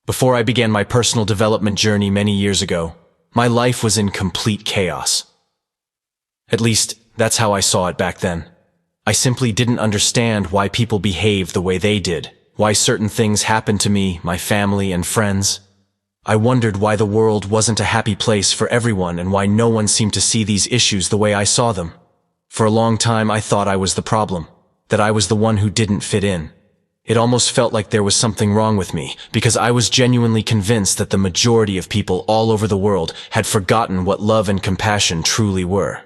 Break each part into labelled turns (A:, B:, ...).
A: Before I began my personal development journey many years ago, my life was in complete chaos. At least, that's how I saw it back then. I simply didn't understand why people behaved the way they did, why certain things happened to me, my family, and friends. I wondered why the world wasn't a happy place for everyone and why no one seemed to see these issues the way I saw them. For a long time, I thought I was the problem, that I was the one who didn't fit in. It almost felt like there was something wrong with me, because I was genuinely convinced that the majority of people all over the world had forgotten what love and compassion truly were.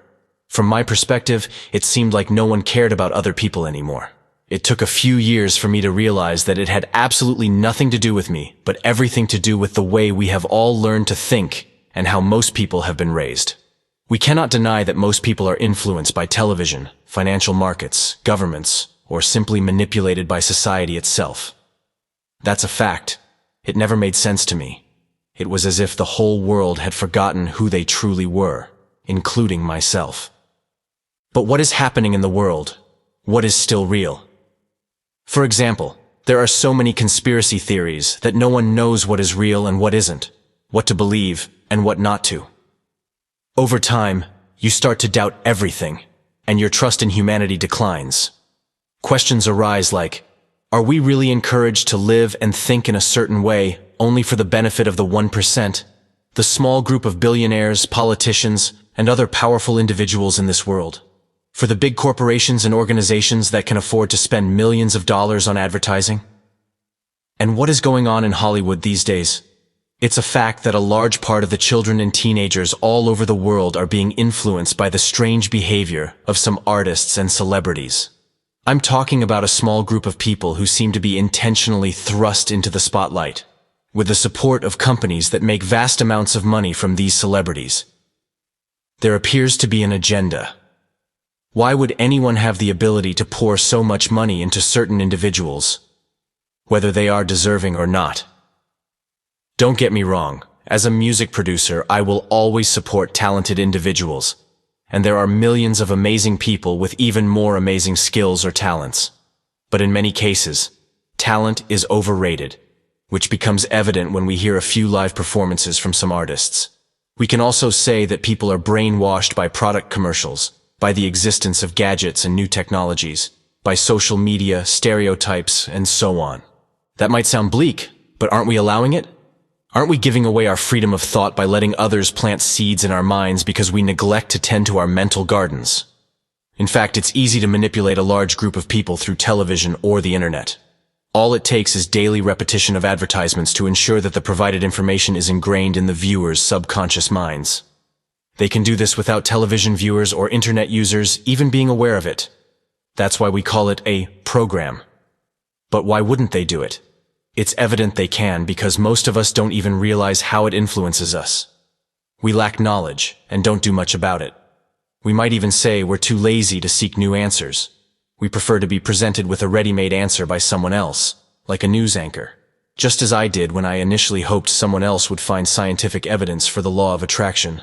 A: From my perspective, it seemed like no one cared about other people anymore. It took a few years for me to realize that it had absolutely nothing to do with me, but everything to do with the way we have all learned to think and how most people have been raised. We cannot deny that most people are influenced by television, financial markets, governments, or simply manipulated by society itself. That's a fact. It never made sense to me. It was as if the whole world had forgotten who they truly were, including myself. But what is happening in the world? What is still real? For example, there are so many conspiracy theories that no one knows what is real and what isn't, what to believe and what not to. Over time, you start to doubt everything, and your trust in humanity declines. Questions arise like, are we really encouraged to live and think in a certain way only for the benefit of the 1%, the small group of billionaires, politicians, and other powerful individuals in this world? For the big corporations and organizations that can afford to spend millions of dollars on advertising? And what is going on in Hollywood these days? It's a fact that a large part of the children and teenagers all over the world are being influenced by the strange behavior of some artists and celebrities. I'm talking about a small group of people who seem to be intentionally thrust into the spotlight, with the support of companies that make vast amounts of money from these celebrities. There appears to be an agenda. Why would anyone have the ability to pour so much money into certain individuals, whether they are deserving or not? Don't get me wrong, as a music producer, I will always support talented individuals, and there are millions of amazing people with even more amazing skills or talents. But in many cases, talent is overrated, which becomes evident when we hear a few live performances from some artists. We can also say that people are brainwashed by product commercials, by the existence of gadgets and new technologies, by social media, stereotypes, and so on. That might sound bleak, but aren't we allowing it? Aren't we giving away our freedom of thought by letting others plant seeds in our minds because we neglect to tend to our mental gardens? In fact, it's easy to manipulate a large group of people through television or the internet. All it takes is daily repetition of advertisements to ensure that the provided information is ingrained in the viewers' subconscious minds. They can do this without television viewers or internet users even being aware of it. That's why we call it a program. But why wouldn't they do it? It's evident they can because most of us don't even realize how it influences us. We lack knowledge and don't do much about it. We might even say we're too lazy to seek new answers. We prefer to be presented with a ready-made answer by someone else, like a news anchor, just as I did when I initially hoped someone else would find scientific evidence for the law of attraction.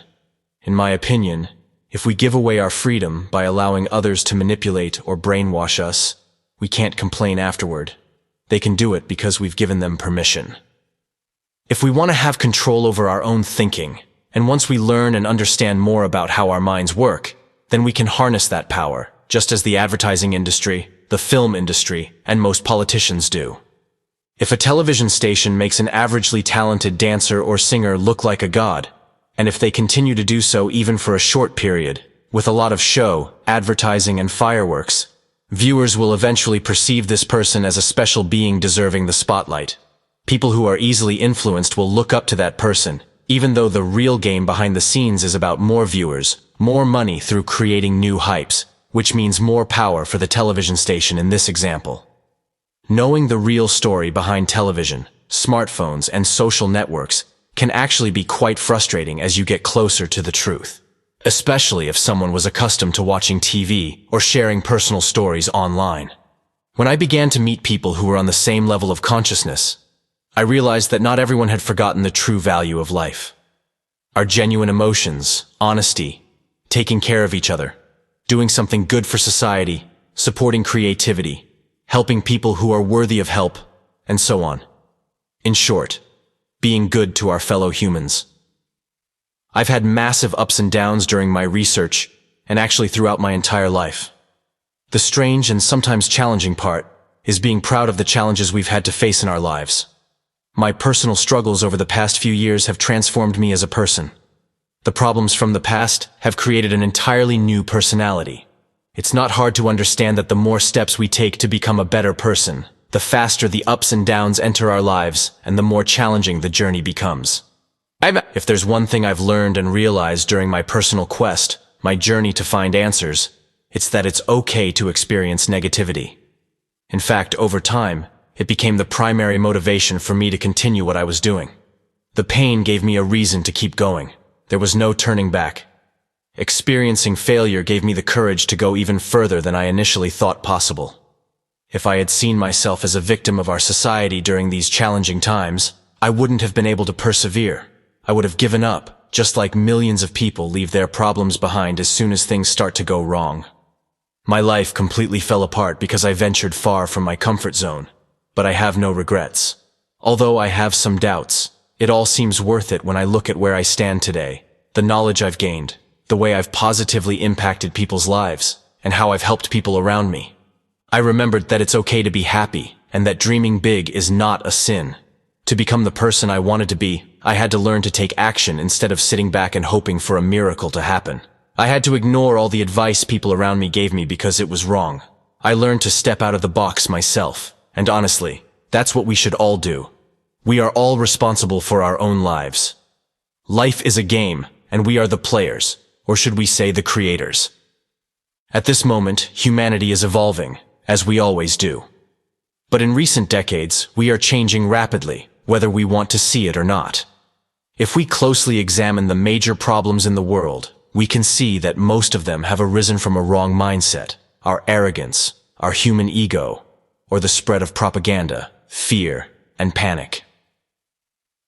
A: In my opinion, if we give away our freedom by allowing others to manipulate or brainwash us, we can't complain afterward. They can do it because we've given them permission. If we want to have control over our own thinking, and once we learn and understand more about how our minds work, then we can harness that power, just as the advertising industry, the film industry, and most politicians do. If a television station makes an averagely talented dancer or singer look like a god, and if they continue to do so even for a short period, with a lot of show, advertising, and fireworks, viewers will eventually perceive this person as a special being deserving the spotlight. People who are easily influenced will look up to that person, even though the real game behind the scenes is about more viewers, more money through creating new hypes, which means more power for the television station in this example. Knowing the real story behind television, smartphones, and social networks can actually be quite frustrating as you get closer to the truth, especially if someone was accustomed to watching TV or sharing personal stories online. When I began to meet people who were on the same level of consciousness, I realized that not everyone had forgotten the true value of life. Our genuine emotions, honesty, taking care of each other, doing something good for society, supporting creativity, helping people who are worthy of help, and so on. In short, being good to our fellow humans. I've had massive ups and downs during my research, and actually throughout my entire life. The strange and sometimes challenging part is being proud of the challenges we've had to face in our lives. My personal struggles over the past few years have transformed me as a person. The problems from the past have created an entirely new personality. It's not hard to understand that the more steps we take to become a better person, the faster the ups and downs enter our lives and the more challenging the journey becomes. If there's one thing I've learned and realized during my personal quest, my journey to find answers, it's that it's okay to experience negativity. In fact, over time, it became the primary motivation for me to continue what I was doing. The pain gave me a reason to keep going. There was no turning back. Experiencing failure gave me the courage to go even further than I initially thought possible. If I had seen myself as a victim of our society during these challenging times, I wouldn't have been able to persevere. I would have given up, just like millions of people leave their problems behind as soon as things start to go wrong. My life completely fell apart because I ventured far from my comfort zone, but I have no regrets. Although I have some doubts, it all seems worth it when I look at where I stand today, the knowledge I've gained, the way I've positively impacted people's lives, and how I've helped people around me. I remembered that it's okay to be happy, and that dreaming big is not a sin. To become the person I wanted to be, I had to learn to take action instead of sitting back and hoping for a miracle to happen. I had to ignore all the advice people around me gave me because it was wrong. I learned to step out of the box myself, and honestly, that's what we should all do. We are all responsible for our own lives. Life is a game, and we are the players, or should we say the creators. At this moment, humanity is evolving, as we always do. But in recent decades, we are changing rapidly, whether we want to see it or not. If we closely examine the major problems in the world, we can see that most of them have arisen from a wrong mindset, our arrogance, our human ego, or the spread of propaganda, fear, and panic.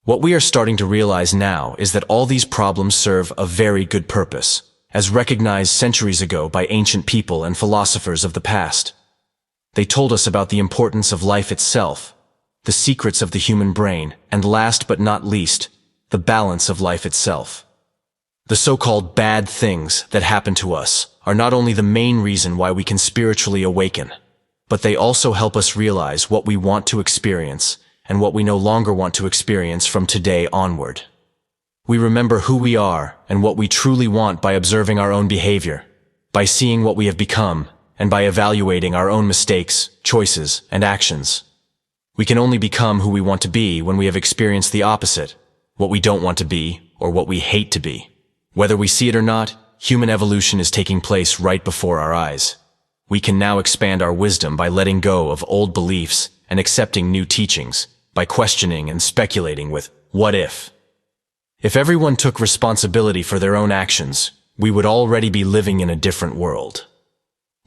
A: What we are starting to realize now is that all these problems serve a very good purpose, as recognized centuries ago by ancient people and philosophers of the past. They told us about the importance of life itself, the secrets of the human brain, and last but not least, the balance of life itself. The so-called bad things that happen to us are not only the main reason why we can spiritually awaken, but they also help us realize what we want to experience and what we no longer want to experience from today onward. We remember who we are and what we truly want by observing our own behavior, by seeing what we have become, and by evaluating our own mistakes, choices, and actions. We can only become who we want to be when we have experienced the opposite, what we don't want to be, or what we hate to be. Whether we see it or not, human evolution is taking place right before our eyes. We can now expand our wisdom by letting go of old beliefs and accepting new teachings, by questioning and speculating with what if. If everyone took responsibility for their own actions, we would already be living in a different world.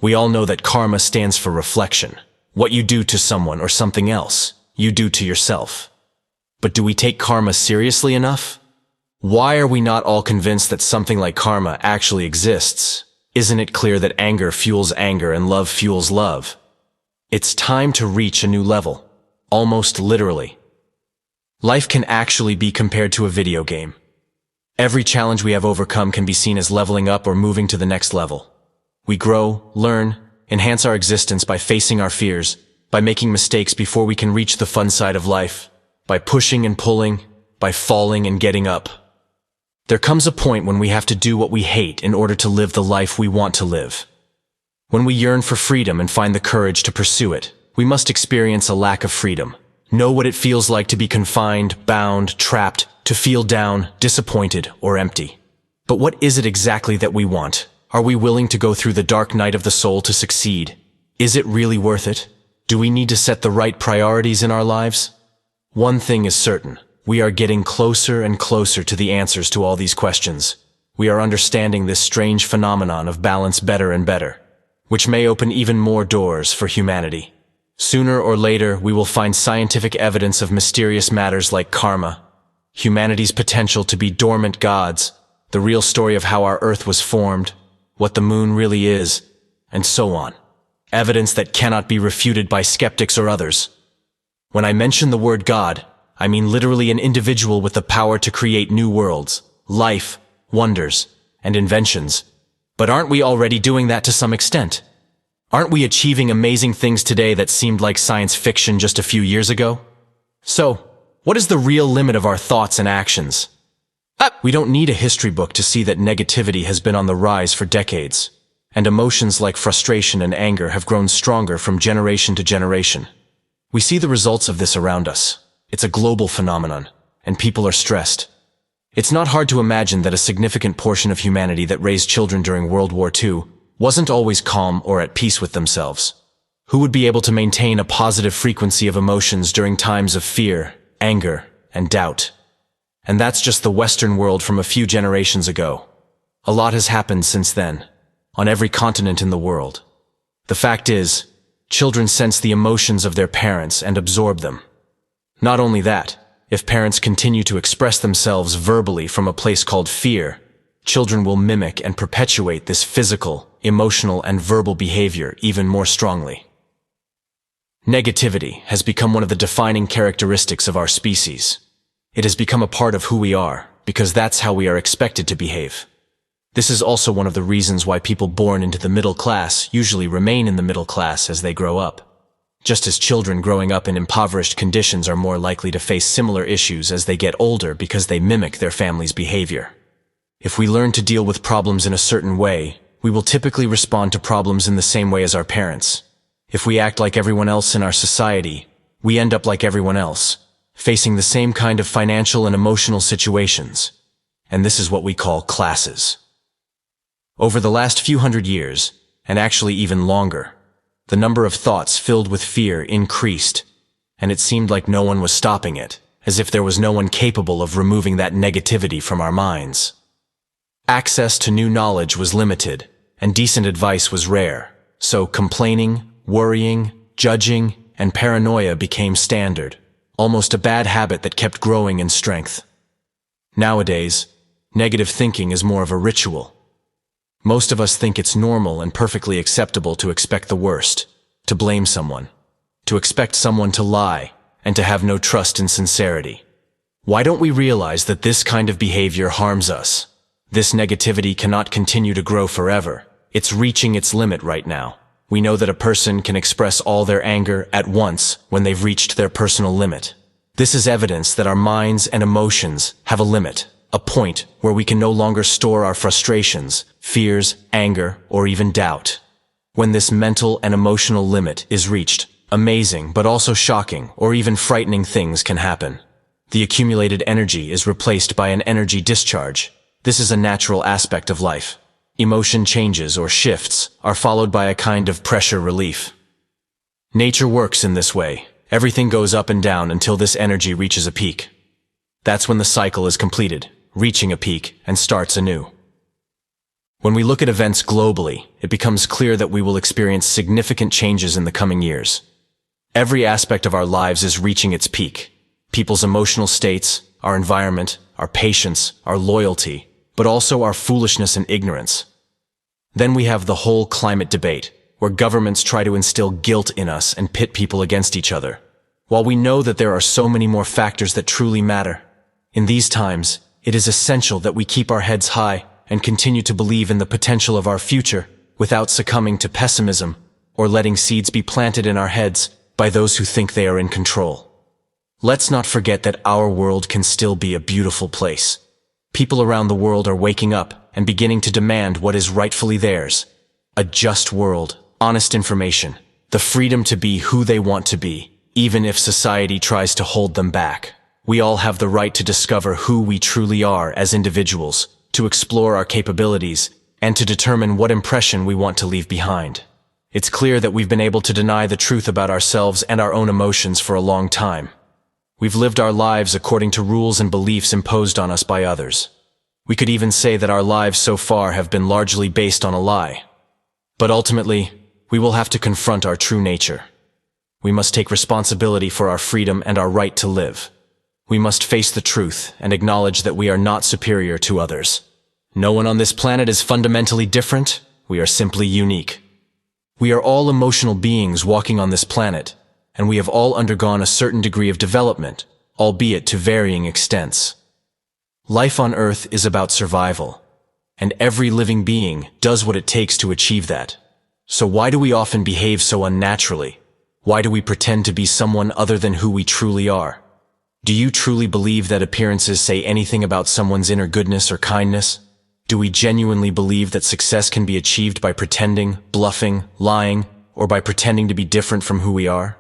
A: We all know that karma stands for reflection. What you do to someone or something else, you do to yourself. But do we take karma seriously enough? Why are we not all convinced that something like karma actually exists? Isn't it clear that anger fuels anger and love fuels love? It's time to reach a new level, almost literally. Life can actually be compared to a video game. Every challenge we have overcome can be seen as leveling up or moving to the next level. We grow, learn, enhance our existence by facing our fears, by making mistakes before we can reach the fun side of life, by pushing and pulling, by falling and getting up. There comes a point when we have to do what we hate in order to live the life we want to live. When we yearn for freedom and find the courage to pursue it, we must experience a lack of freedom. Know what it feels like to be confined, bound, trapped, to feel down, disappointed, or empty. But what is it exactly that we want? Are we willing to go through the dark night of the soul to succeed? Is it really worth it? Do we need to set the right priorities in our lives? One thing is certain. We are getting closer and closer to the answers to all these questions. We are understanding this strange phenomenon of balance better and better, which may open even more doors for humanity. Sooner or later, we will find scientific evidence of mysterious matters like karma, humanity's potential to be dormant gods, the real story of how our Earth was formed, what the moon really is, and so on. Evidence that cannot be refuted by skeptics or others. When I mention the word God, I mean literally an individual with the power to create new worlds, life, wonders, and inventions. But aren't we already doing that to some extent? Aren't we achieving amazing things today that seemed like science fiction just a few years ago? So, what is the real limit of our thoughts and actions? We don't need a history book to see that negativity has been on the rise for decades, and emotions like frustration and anger have grown stronger from generation to generation. We see the results of this around us. It's a global phenomenon, and people are stressed. It's not hard to imagine that a significant portion of humanity that raised children during World War II wasn't always calm or at peace with themselves. Who would be able to maintain a positive frequency of emotions during times of fear, anger, and doubt? And that's just the Western world from a few generations ago. A lot has happened since then, on every continent in the world. The fact is, children sense the emotions of their parents and absorb them. Not only that, if parents continue to express themselves verbally from a place called fear, children will mimic and perpetuate this physical, emotional, and verbal behavior even more strongly. Negativity has become one of the defining characteristics of our species. It has become a part of who we are, because that's how we are expected to behave. This is also one of the reasons why people born into the middle class usually remain in the middle class as they grow up. Just as children growing up in impoverished conditions are more likely to face similar issues as they get older because they mimic their family's behavior. If we learn to deal with problems in a certain way, we will typically respond to problems in the same way as our parents. If we act like everyone else in our society, we end up like everyone else, facing the same kind of financial and emotional situations. And this is what we call classes. Over the last few hundred years, and actually even longer, the number of thoughts filled with fear increased, and it seemed like no one was stopping it, as if there was no one capable of removing that negativity from our minds. Access to new knowledge was limited, and decent advice was rare, so complaining, worrying, judging, and paranoia became standard, almost a bad habit that kept growing in strength. Nowadays, negative thinking is more of a ritual. Most of us think it's normal and perfectly acceptable to expect the worst, to blame someone, to expect someone to lie, and to have no trust in sincerity. Why don't we realize that this kind of behavior harms us? This negativity cannot continue to grow forever. It's reaching its limit right now. We know that a person can express all their anger at once when they've reached their personal limit. This is evidence that our minds and emotions have a limit, a point where we can no longer store our frustrations, fears, anger, or even doubt. When this mental and emotional limit is reached, amazing but also shocking or even frightening things can happen. The accumulated energy is replaced by an energy discharge. This is a natural aspect of life. Emotion changes or shifts are followed by a kind of pressure relief. Nature works in this way. Everything goes up and down until this energy reaches a peak. That's when the cycle is completed, reaching a peak, and starts anew. When we look at events globally, it becomes clear that we will experience significant changes in the coming years. Every aspect of our lives is reaching its peak. People's emotional states, our environment, our patience, our loyalty, but also our foolishness and ignorance. Then we have the whole climate debate, where governments try to instill guilt in us and pit people against each other. While we know that there are so many more factors that truly matter, in these times, it is essential that we keep our heads high and continue to believe in the potential of our future without succumbing to pessimism or letting seeds be planted in our heads by those who think they are in control. Let's not forget that our world can still be a beautiful place. People around the world are waking up and beginning to demand what is rightfully theirs. A just world, honest information, the freedom to be who they want to be, even if society tries to hold them back. We all have the right to discover who we truly are as individuals, to explore our capabilities, and to determine what impression we want to leave behind. It's clear that we've been able to deny the truth about ourselves and our own emotions for a long time. We've lived our lives according to rules and beliefs imposed on us by others. We could even say that our lives so far have been largely based on a lie. But ultimately, we will have to confront our true nature. We must take responsibility for our freedom and our right to live. We must face the truth and acknowledge that we are not superior to others. No one on this planet is fundamentally different. We are simply unique. We are all emotional beings walking on this planet, and we have all undergone a certain degree of development, albeit to varying extents. Life on Earth is about survival, and every living being does what it takes to achieve that. So why do we often behave so unnaturally? Why do we pretend to be someone other than who we truly are? Do you truly believe that appearances say anything about someone's inner goodness or kindness? Do we genuinely believe that success can be achieved by pretending, bluffing, lying, or by pretending to be different from who we are?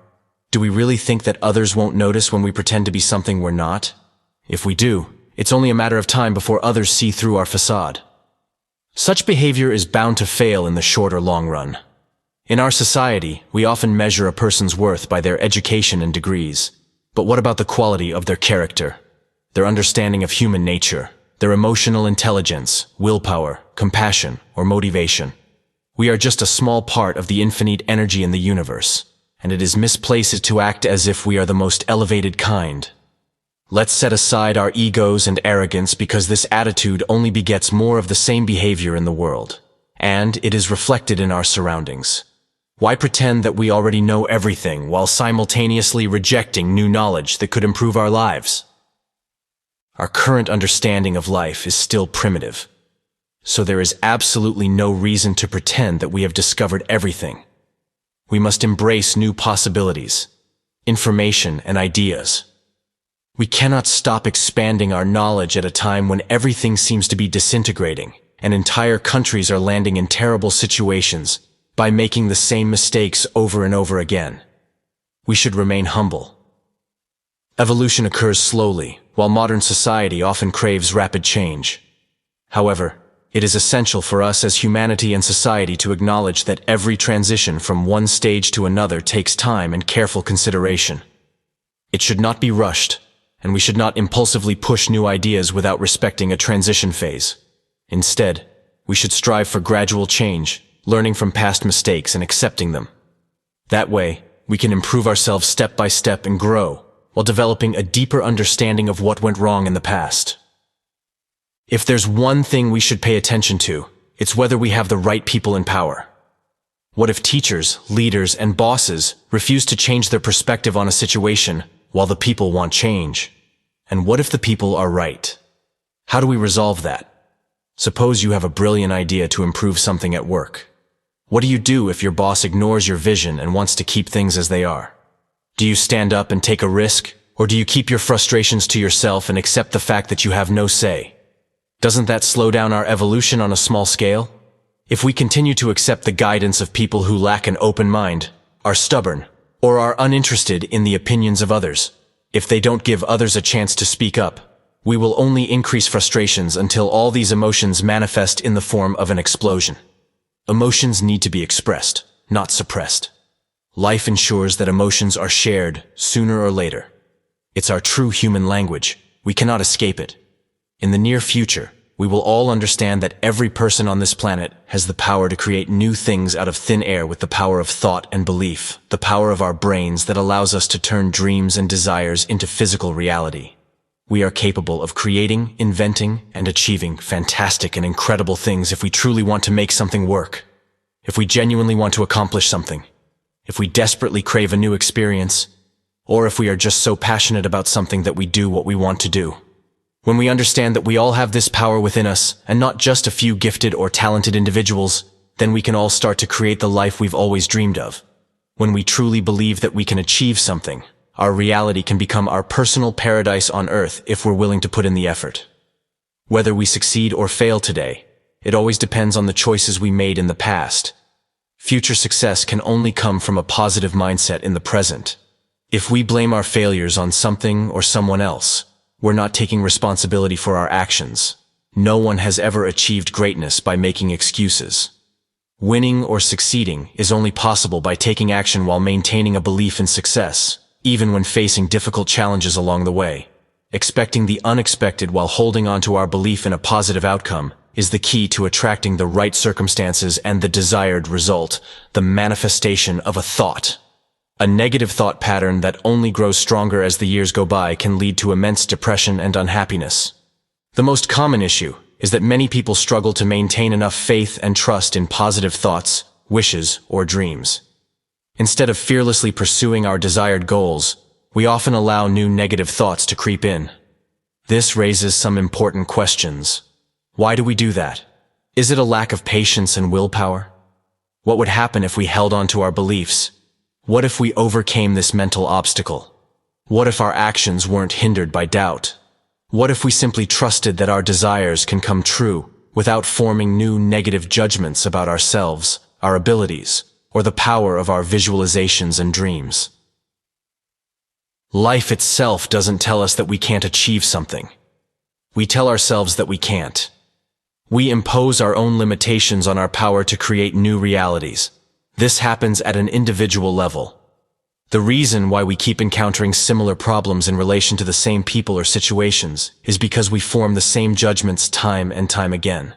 A: Do we really think that others won't notice when we pretend to be something we're not? If we do, it's only a matter of time before others see through our facade. Such behavior is bound to fail in the short or long run. In our society, we often measure a person's worth by their education and degrees. But what about the quality of their character, their understanding of human nature, their emotional intelligence, willpower, compassion, or motivation? We are just a small part of the infinite energy in the universe, and it is misplaced to act as if we are the most elevated kind. Let's set aside our egos and arrogance, because this attitude only begets more of the same behavior in the world, and it is reflected in our surroundings. Why pretend that we already know everything while simultaneously rejecting new knowledge that could improve our lives? Our current understanding of life is still primitive, so there is absolutely no reason to pretend that we have discovered everything. We must embrace new possibilities, information, and ideas. We cannot stop expanding our knowledge at a time when everything seems to be disintegrating, and entire countries are landing in terrible situations by making the same mistakes over and over again. We should remain humble. Evolution occurs slowly, while modern society often craves rapid change. However, it is essential for us as humanity and society to acknowledge that every transition from one stage to another takes time and careful consideration. It should not be rushed, and we should not impulsively push new ideas without respecting a transition phase. Instead, we should strive for gradual change, learning from past mistakes and accepting them. That way, we can improve ourselves step by step and grow, while developing a deeper understanding of what went wrong in the past. If there's one thing we should pay attention to, it's whether we have the right people in power. What if teachers, leaders, and bosses refuse to change their perspective on a situation while the people want change? And what if the people are right? How do we resolve that? Suppose you have a brilliant idea to improve something at work. What do you do if your boss ignores your vision and wants to keep things as they are? Do you stand up and take a risk, or do you keep your frustrations to yourself and accept the fact that you have no say? Doesn't that slow down our evolution on a small scale? If we continue to accept the guidance of people who lack an open mind, are stubborn, or are uninterested in the opinions of others, if they don't give others a chance to speak up, we will only increase frustrations until all these emotions manifest in the form of an explosion. Emotions need to be expressed, not suppressed. Life ensures that emotions are shared sooner or later. It's our true human language. We cannot escape it. In the near future, we will all understand that every person on this planet has the power to create new things out of thin air with the power of thought and belief, the power of our brains that allows us to turn dreams and desires into physical reality. We are capable of creating, inventing, and achieving fantastic and incredible things if we truly want to make something work, if we genuinely want to accomplish something, if we desperately crave a new experience, or if we are just so passionate about something that we do what we want to do. When we understand that we all have this power within us, and not just a few gifted or talented individuals, then we can all start to create the life we've always dreamed of. When we truly believe that we can achieve something, our reality can become our personal paradise on Earth if we're willing to put in the effort. Whether we succeed or fail today, it always depends on the choices we made in the past. Future success can only come from a positive mindset in the present. If we blame our failures on something or someone else, we're not taking responsibility for our actions. No one has ever achieved greatness by making excuses. Winning or succeeding is only possible by taking action while maintaining a belief in success, even when facing difficult challenges along the way. Expecting the unexpected while holding on to our belief in a positive outcome is the key to attracting the right circumstances and the desired result, the manifestation of a thought. A negative thought pattern that only grows stronger as the years go by can lead to immense depression and unhappiness. The most common issue is that many people struggle to maintain enough faith and trust in positive thoughts, wishes, or dreams. Instead of fearlessly pursuing our desired goals, we often allow new negative thoughts to creep in. This raises some important questions. Why do we do that? Is it a lack of patience and willpower? What would happen if we held on to our beliefs? What if we overcame this mental obstacle? What if our actions weren't hindered by doubt? What if we simply trusted that our desires can come true without forming new negative judgments about ourselves, our abilities, or the power of our visualizations and dreams? Life itself doesn't tell us that we can't achieve something. We tell ourselves that we can't. We impose our own limitations on our power to create new realities. This happens at an individual level. The reason why we keep encountering similar problems in relation to the same people or situations is because we form the same judgments time and time again.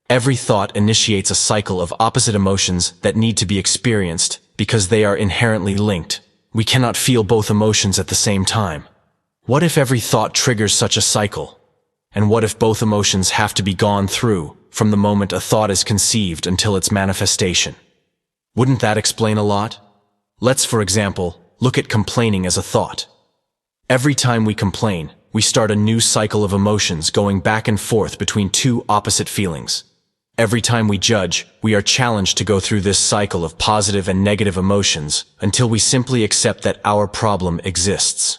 A: Every thought initiates a cycle of opposite emotions that need to be experienced because they are inherently linked. We cannot feel both emotions at the same time. What if every thought triggers such a cycle? And what if both emotions have to be gone through from the moment a thought is conceived until its manifestation? Wouldn't that explain a lot? Let's, for example, look at complaining as a thought. Every time we complain, we start a new cycle of emotions going back and forth between two opposite feelings. Every time we judge, we are challenged to go through this cycle of positive and negative emotions until we simply accept that our problem exists.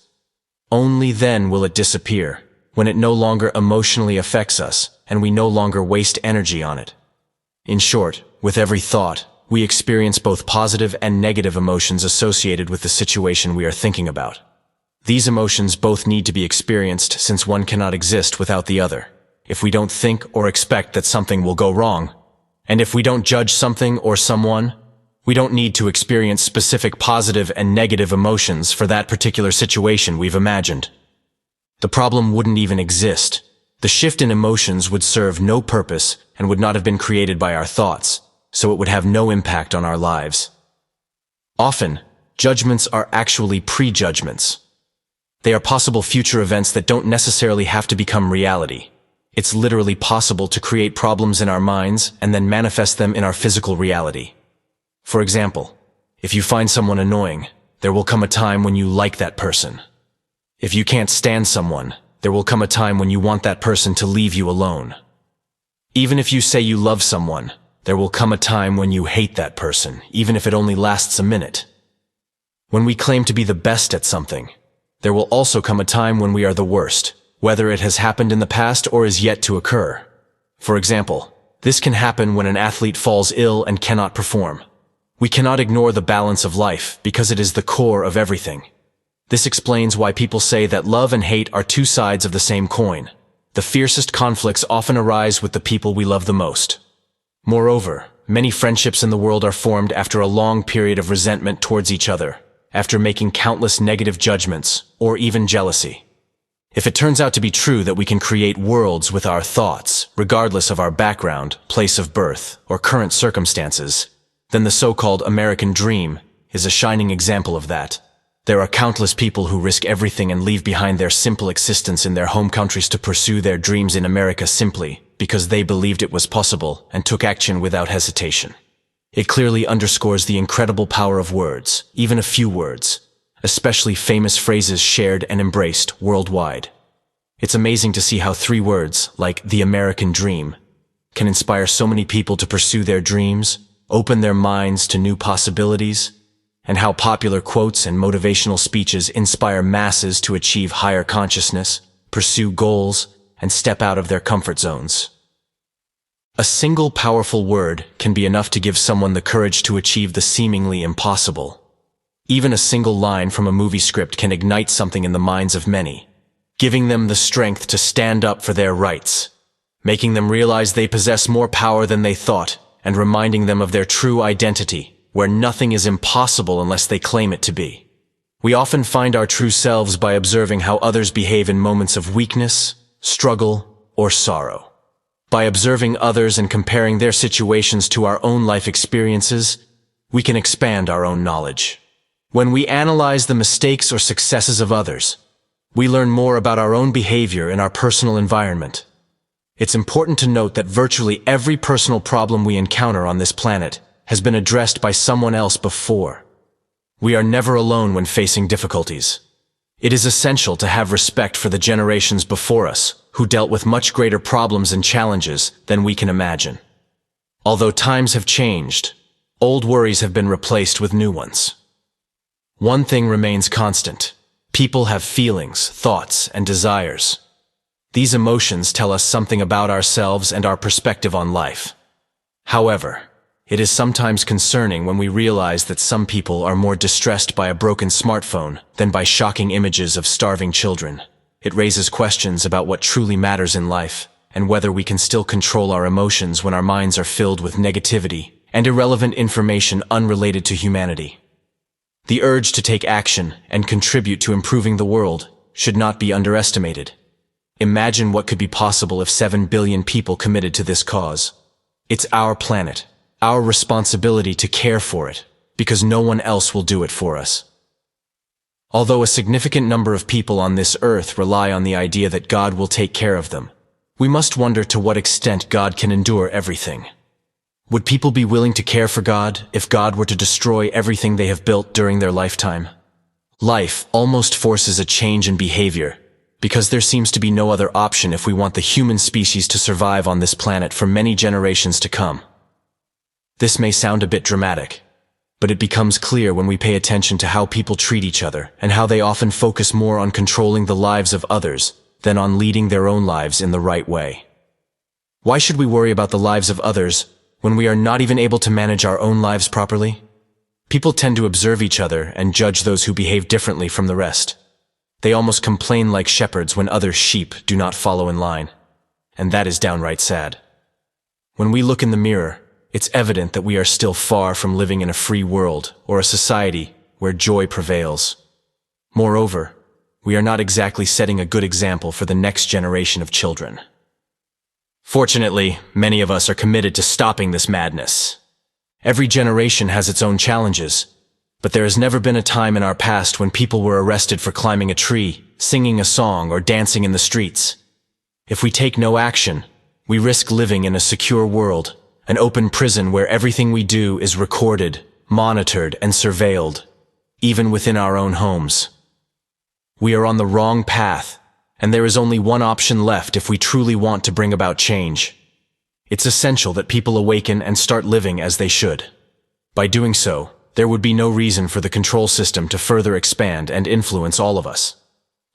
A: Only then will it disappear, when it no longer emotionally affects us and we no longer waste energy on it. In short, with every thought, we experience both positive and negative emotions associated with the situation we are thinking about. These emotions both need to be experienced since one cannot exist without the other. If we don't think or expect that something will go wrong, and if we don't judge something or someone, we don't need to experience specific positive and negative emotions for that particular situation we've imagined. The problem wouldn't even exist. The shift in emotions would serve no purpose and would not have been created by our thoughts, so it would have no impact on our lives. Often, judgments are actually prejudgments. They are possible future events that don't necessarily have to become reality. It's literally possible to create problems in our minds and then manifest them in our physical reality. For example, if you find someone annoying, there will come a time when you like that person. If you can't stand someone, there will come a time when you want that person to leave you alone. Even if you say you love someone, there will come a time when you hate that person, even if it only lasts a minute. When we claim to be the best at something, there will also come a time when we are the worst, whether it has happened in the past or is yet to occur. For example, this can happen when an athlete falls ill and cannot perform. We cannot ignore the balance of life because it is the core of everything. This explains why people say that love and hate are two sides of the same coin. The fiercest conflicts often arise with the people we love the most. Moreover, many friendships in the world are formed after a long period of resentment towards each other, after making countless negative judgments, or even jealousy. If it turns out to be true that we can create worlds with our thoughts, regardless of our background, place of birth, or current circumstances, then the so-called American dream is a shining example of that. There are countless people who risk everything and leave behind their simple existence in their home countries to pursue their dreams in America simply because they believed it was possible and took action without hesitation. It clearly underscores the incredible power of words, even a few words, especially famous phrases shared and embraced worldwide. It's amazing to see how 3 words, like the American dream, can inspire so many people to pursue their dreams, open their minds to new possibilities, and how popular quotes and motivational speeches inspire masses to achieve higher consciousness, pursue goals, and step out of their comfort zones. A single powerful word can be enough to give someone the courage to achieve the seemingly impossible. Even a single line from a movie script can ignite something in the minds of many, giving them the strength to stand up for their rights, making them realize they possess more power than they thought, and reminding them of their true identity, where nothing is impossible unless they claim it to be. We often find our true selves by observing how others behave in moments of weakness, struggle, or sorrow. By observing others and comparing their situations to our own life experiences, we can expand our own knowledge. When we analyze the mistakes or successes of others, we learn more about our own behavior in our personal environment. It's important to note that virtually every personal problem we encounter on this planet has been addressed by someone else before. We are never alone when facing difficulties. It is essential to have respect for the generations before us, who dealt with much greater problems and challenges than we can imagine. Although times have changed, old worries have been replaced with new ones. One thing remains constant. People have feelings, thoughts, and desires. These emotions tell us something about ourselves and our perspective on life. However, it is sometimes concerning when we realize that some people are more distressed by a broken smartphone than by shocking images of starving children. It raises questions about what truly matters in life, and whether we can still control our emotions when our minds are filled with negativity and irrelevant information unrelated to humanity. The urge to take action and contribute to improving the world should not be underestimated. Imagine what could be possible if 7 billion people committed to this cause. It's our planet, our responsibility to care for it, because no one else will do it for us. Although a significant number of people on this earth rely on the idea that God will take care of them, we must wonder to what extent God can endure everything. Would people be willing to care for God if God were to destroy everything they have built during their lifetime? Life almost forces a change in behavior, because there seems to be no other option if we want the human species to survive on this planet for many generations to come. This may sound a bit dramatic, but it becomes clear when we pay attention to how people treat each other and how they often focus more on controlling the lives of others than on leading their own lives in the right way. Why should we worry about the lives of others when we are not even able to manage our own lives properly? People tend to observe each other and judge those who behave differently from the rest. They almost complain like shepherds when other sheep do not follow in line, and that is downright sad. When we look in the mirror, it's evident that we are still far from living in a free world or a society where joy prevails. Moreover, we are not exactly setting a good example for the next generation of children. Fortunately, many of us are committed to stopping this madness. Every generation has its own challenges, but there has never been a time in our past when people were arrested for climbing a tree, singing a song, or dancing in the streets. If we take no action, we risk living in a secure world, an open prison where everything we do is recorded, monitored, and surveilled, even within our own homes. We are on the wrong path, and there is only one option left if we truly want to bring about change. It's essential that people awaken and start living as they should. By doing so, there would be no reason for the control system to further expand and influence all of us.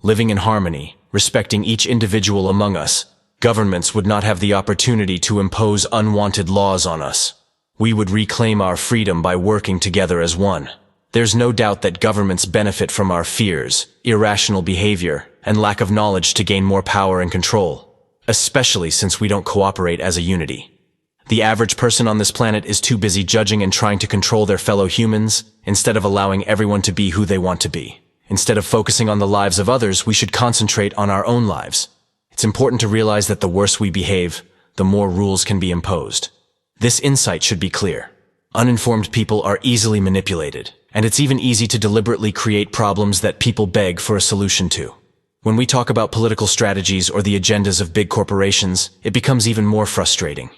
A: Living in harmony, respecting each individual among us, governments would not have the opportunity to impose unwanted laws on us. We would reclaim our freedom by working together as one. There's no doubt that governments benefit from our fears, irrational behavior, and lack of knowledge to gain more power and control, especially since we don't cooperate as a unity. The average person on this planet is too busy judging and trying to control their fellow humans, instead of allowing everyone to be who they want to be. Instead of focusing on the lives of others, we should concentrate on our own lives. It's important to realize that the worse we behave, the more rules can be imposed. This insight should be clear. Uninformed people are easily manipulated, and it's even easy to deliberately create problems that people beg for a solution to. When we talk about political strategies or the agendas of big corporations, it becomes even more frustrating.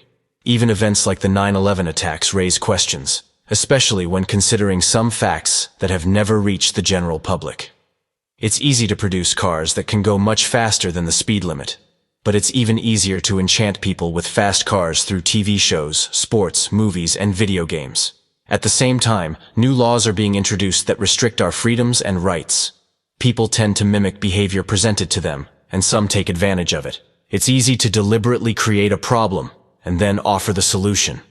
A: Even events like the 9/11 attacks raise questions, especially when considering some facts that have never reached the general public. It's easy to produce cars that can go much faster than the speed limit, but it's even easier to enchant people with fast cars through TV shows, sports, movies, and video games. At the same time, new laws are being introduced that restrict our freedoms and rights. People tend to mimic behavior presented to them, and some take advantage of it. It's easy to deliberately create a problem and then offer the solution.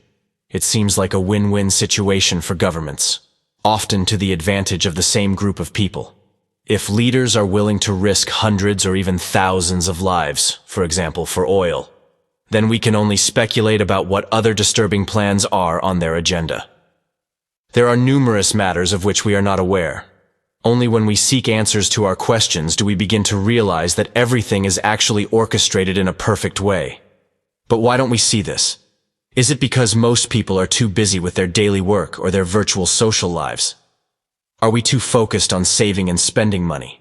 A: It seems like a win-win situation for governments, often to the advantage of the same group of people. If leaders are willing to risk hundreds or even thousands of lives, for example, for oil, then we can only speculate about what other disturbing plans are on their agenda. There are numerous matters of which we are not aware. Only when we seek answers to our questions do we begin to realize that everything is actually orchestrated in a perfect way. But why don't we see this? Is it because most people are too busy with their daily work or their virtual social lives? Are we too focused on saving and spending money?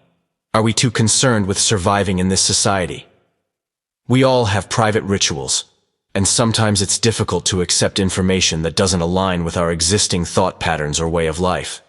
A: Are we too concerned with surviving in this society? We all have private rituals, and sometimes it's difficult to accept information that doesn't align with our existing thought patterns or way of life.